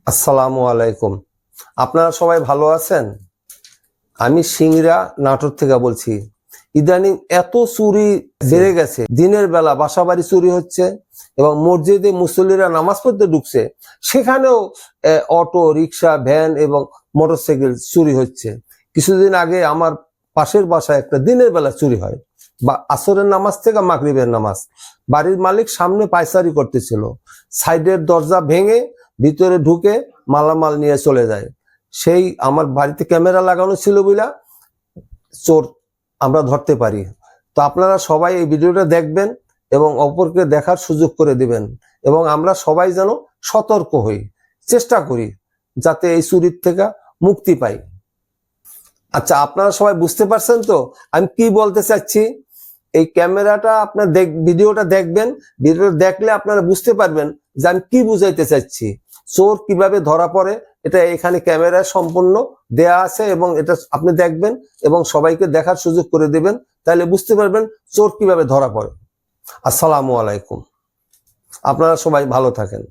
আসসালামু আলাইকুম। আপনারা সবাই ভালো আছেন? আমি সিংড়া নাটোর থেকে বলছি। ইদানিং এত চুরি বেড়ে গেছে, দিনের বেলা বাসাবাড়ি চুরি হচ্ছে এবং মসজিদে মুসল্লিরা নামাজ পড়তে ঢুকছে, সেখানেও অটো, রিক্সা, ভ্যান এবং মোটরসাইকেল চুরি হচ্ছে। কিছুদিন আগে আমার পাশের বাসায় একটা দিনের বেলা চুরি হয়, বা আসরের নামাজ থেকে মাগরিবের নামাজ। বাড়ির মালিক সামনে পায়চারি করতেছিল, সাইডের দরজা ভেঙে ভিতরে ঢুকে মালামাল নিয়ে চলে যায়। সেই আমার বাড়িতে ক্যামেরা লাগানো ছিল বলে চোর আমরা ধরতে পারি। তো আপনারা সবাই এই ভিডিওটা দেখবেন এবং অপরকে দেখার সুযোগ করে দিবেন, এবং আমরা সবাই যেন সতর্ক হই, চেষ্টা করি যাতে এই চুরির থেকে মুক্তি পাই। আচ্ছা, আপনারা সবাই বুঝতে পারছেন তো আমি কি বলতে চাচ্ছি? এই ক্যামেরাটা আপনার ভিডিওটা দেখবেন, ভিডিওটা দেখলে আপনারা বুঝতে পারবেন যে আমি কি বুঝাইতে চাচ্ছি। চোর কিভাবে ধরা পড়ে এটা এখানে ক্যামেরায় সম্পূর্ণ দেয়া আছে, এবং এটা আপনি দেখবেন এবং সবাইকে দেখার সুযোগ করে দিবেন, তাহলে বুঝতে পারবেন চোর কিভাবে ধরা পড়ে। আসসালামু আলাইকুম। আপনারা সবাই ভালো থাকেন।